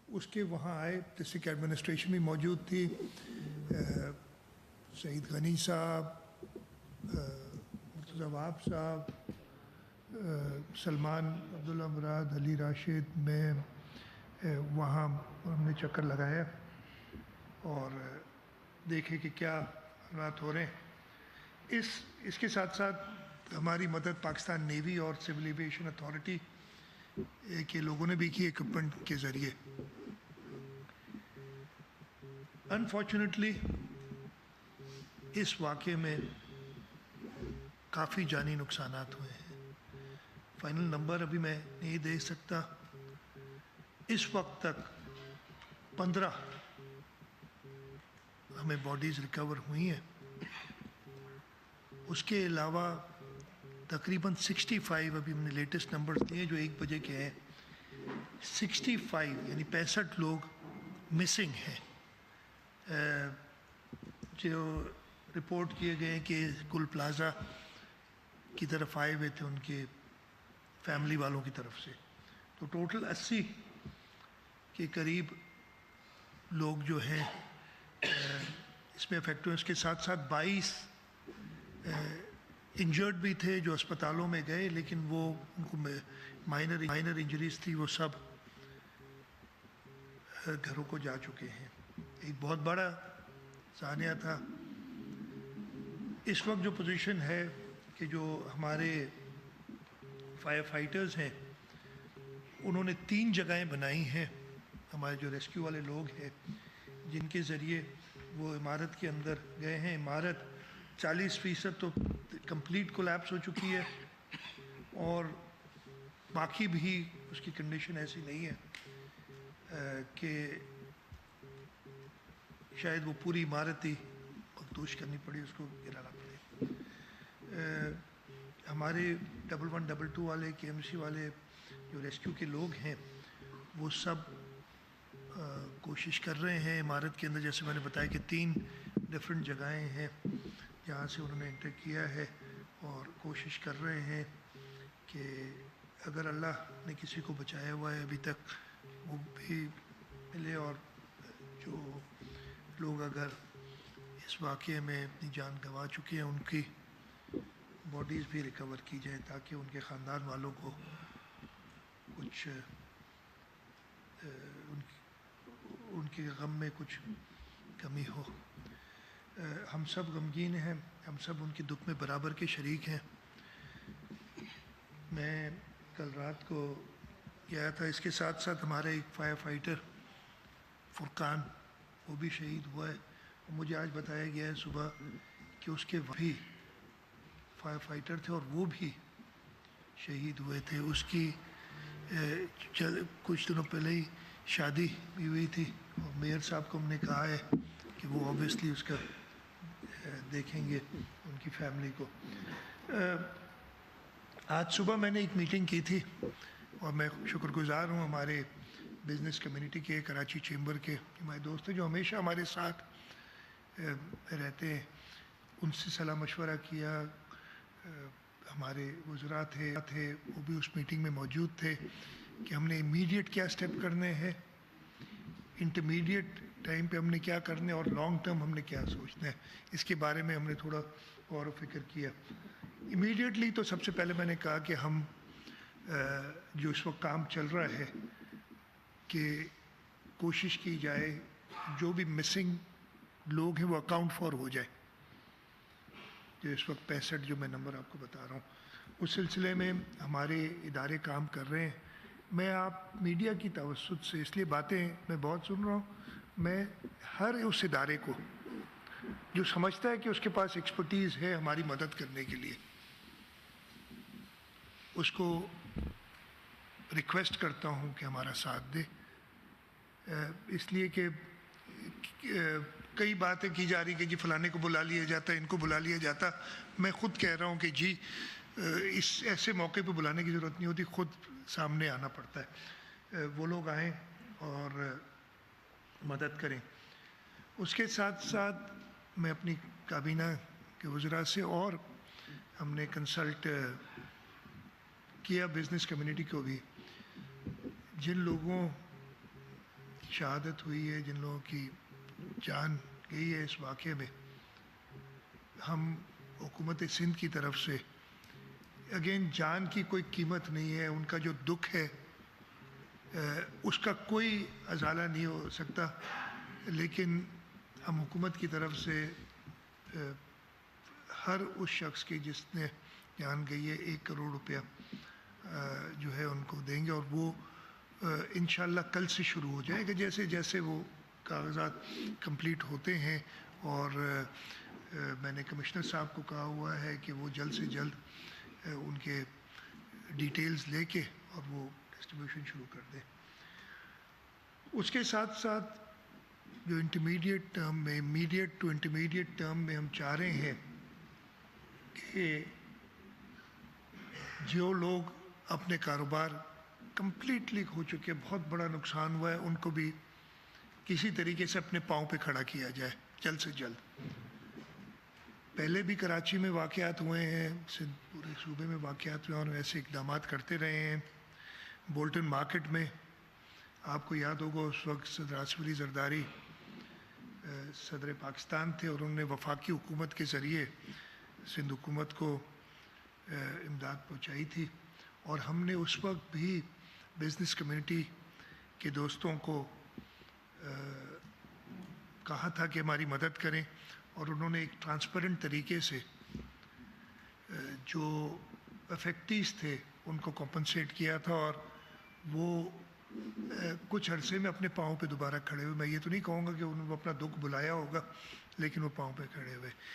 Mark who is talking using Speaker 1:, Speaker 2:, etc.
Speaker 1: اس کے وہاں آئے، ڈسٹرکٹ ایڈمنسٹریشن بھی موجود تھی، سعید غنی صاحب، مرتضی وہاب صاحب، سلمان عبداللہ مراد، علی راشد، میں وہاں ہم نے چکر لگایا اور دیکھے کہ کیا حالات ہو رہے ہیں۔ اس کے ساتھ ساتھ ہماری مدد پاکستان نیوی اور سول ایویشن اتھارٹی کے لوگوں نے بھی کی اکوپمنٹ کے ذریعے۔ انفارچونیٹلی اس واقعے میں کافی جانی نقصانات ہوئے ہیں۔ فائنل نمبر ابھی میں نہیں دے سکتا۔ اس وقت تک 15 ہمیں باڈیز ریکور ہوئی ہیں، اس کے علاوہ تقریباً 65 ابھی ہم نے لیٹسٹ نمبرز دیے جو 1 بجے کے ہیں، 65 یعنی 65 لوگ مسنگ ہیں، جو رپورٹ کیے گئے ہیں کہ گل پلازا کی طرف آئے ہوئے تھے ان کے فیملی والوں کی طرف سے۔ تو ٹوٹل 80 کے قریب لوگ جو ہیں اس میں افیکٹ ہوئے۔ اس کے ساتھ ساتھ 22 انجرڈ بھی تھے جو اسپتالوں میں گئے، لیکن وہ ان کو مائنر انجریز تھی، وہ سب گھروں کو جا چکے ہیں۔ ایک بہت بڑا سانحہ تھا۔ اس وقت جو پوزیشن ہے کہ جو ہمارے فائر فائٹرز ہیں انہوں نے 3 جگہیں بنائی ہیں، ہمارے جو ریسکیو والے لوگ ہیں جن کے ذریعے وہ عمارت کے اندر گئے ہیں۔ عمارت 40% تو کمپلیٹ کولیپس ہو چکی ہے اور باقی بھی اس کی کنڈیشن ایسی نہیں ہے کہ شاید وہ پوری عمارت ہی مخدوش کرنی پڑی، اس کو گرانا پڑے۔ ہمارے 1122 والے KMC والے جو ریسکیو کے لوگ ہیں وہ سب کوشش کر رہے ہیں عمارت کے اندر، جیسے میں نے بتایا کہ 3 ڈفرینٹ جگہیں ہیں جہاں سے انہوں نے انٹر کیا ہے، اور کوشش کر رہے ہیں کہ اگر اللہ نے کسی کو بچایا ہوا ہے ابھی تک وہ بھی ملے، اور جو لوگ اگر اس واقعے میں اپنی جان گنوا چکے ہیں ان کی باڈیز بھی ریکور کی جائیں تاکہ ان کے خاندان والوں کو کچھ ان کے غم میں کچھ کمی ہو۔ ہم سب غمگین ہیں، ہم سب ان کے دکھ میں برابر کے شریک ہیں۔ میں کل رات کو گیا تھا، اس کے ساتھ ساتھ ہمارا ایک فائر فائٹر فرقان وہ بھی شہید ہوا ہے۔ مجھے آج بتایا گیا ہے صبح کہ اس کے بھی فائر فائٹر تھے اور وہ بھی شہید ہوئے تھے۔ اس کی کچھ دنوں پہلے ہی شادی بھی ہوئی تھی، اور میئر صاحب کو ہم نے کہا ہے کہ وہ اوبیسلی اس کا دیکھیں گے ان کی فیملی کو۔ آج صبح میں نے ایک میٹنگ کی تھی اور میں شکر گزار ہوں ہمارے بزنس کمیونٹی کے، کراچی چیمبر کے ہمارے دوست ہیں جو ہمیشہ ہمارے ساتھ رہتے ہیں، ان سے صلاح مشورہ کیا۔ ہمارے وزراء تھے وہ بھی اس میٹنگ میں موجود تھے کہ ہم نے امیڈیٹ کیا سٹیپ کرنے ہیں، انٹرمیڈیٹ ٹائم پہ ہم نے کیا کرنے، اور لانگ ٹرم ہم نے کیا سوچنا ہے۔ اس کے بارے میں ہم نے تھوڑا غور و فکر کیا۔ امیڈیٹلی تو سب سے پہلے میں نے کہا کہ ہم جو اس وقت کام چل رہا ہے کہ کوشش کی جائے جو بھی مسنگ لوگ ہیں وہ اکاؤنٹ فار ہو جائے، جو اس وقت 65 جو میں نمبر آپ کو بتا رہا ہوں، اس سلسلے میں ہمارے ادارے کام کر رہے ہیں۔ میں آپ میڈیا کی توسط سے اس لیے باتیں میں بہت سن رہا ہوں، میں ہر اس ادارے کو جو سمجھتا ہے کہ اس کے پاس ایکسپرٹیز ہے ہماری مدد کرنے کے لیے، اس کو ریکویسٹ کرتا ہوں کہ ہمارا ساتھ دے، اس لیے کہ کئی باتیں کی جا رہی کہ جی فلانے کو بلا لیا جاتا ہے، ان کو بلا لیا جاتا۔ میں خود کہہ رہا ہوں کہ جی اس ایسے موقع پہ بلانے کی ضرورت نہیں ہوتی، خود سامنے آنا پڑتا ہے، وہ لوگ آئیں اور مدد کریں۔ اس کے ساتھ ساتھ میں اپنی کابینہ کے وزراء سے اور ہم نے کنسلٹ کیا بزنس کمیونٹی کو بھی، جن لوگوں شہادت ہوئی ہے، جن لوگوں کی جان گئی ہے اس واقعے میں، ہم حکومت سندھ کی طرف سے اگین جان کی کوئی قیمت نہیں ہے، ان کا جو دکھ ہے اس کا کوئی ازالہ نہیں ہو سکتا، لیکن ہم حکومت کی طرف سے ہر اس شخص کی جس نے جان گئی ہے 1 کروڑ روپیہ جو ہے ان کو دیں گے، اور وہ انشاءاللہ کل سے شروع ہو جائے گا، جیسے جیسے وہ کاغذات کمپلیٹ ہوتے ہیں، اور میں نے کمشنر صاحب کو کہا ہوا ہے کہ وہ جلد سے جلد ان کے ڈیٹیلز لے کے اور وہ ڈسٹریبیوشن شروع کر دیں۔ اس کے ساتھ ساتھ جو انٹرمیڈیٹ ٹرم میں، امیڈیٹ ٹو انٹرمیڈیٹ ٹرم میں ہم چاہ رہے ہیں کہ جو لوگ اپنے کاروبار کمپلیٹلی ہو چکے، بہت بڑا نقصان ہوا ہے، ان کو بھی کسی طریقے سے اپنے پاؤں پہ کھڑا کیا جائے جلد سے جلد۔ پہلے بھی کراچی میں واقعات ہوئے ہیں، پورے صوبے میں واقعات ہوئے ہیں، اور ایسے اقدامات کرتے رہے ہیں۔ بولٹن مارکیٹ میں آپ کو یاد ہوگا اس وقت صدر آصف علی زرداری صدر پاکستان تھے، اور انہوں نے وفاقی حکومت کے ذریعے سندھ حکومت کو امداد پہنچائی تھی، اور ہم نے اس وقت بھی بزنس کمیونٹی کے دوستوں کو کہا تھا کہ ہماری مدد کریں، اور انہوں نے ایک ٹرانسپیرنٹ طریقے سے جو افیکٹیز تھے ان کو کمپنسیٹ کیا تھا، اور وہ کچھ عرصے میں اپنے پاؤں پہ دوبارہ کھڑے ہوئے۔ میں یہ تو نہیں کہوں گا کہ انہوں نے اپنا دکھ بلایا ہوگا، لیکن وہ پاؤں پہ کھڑے ہوئے۔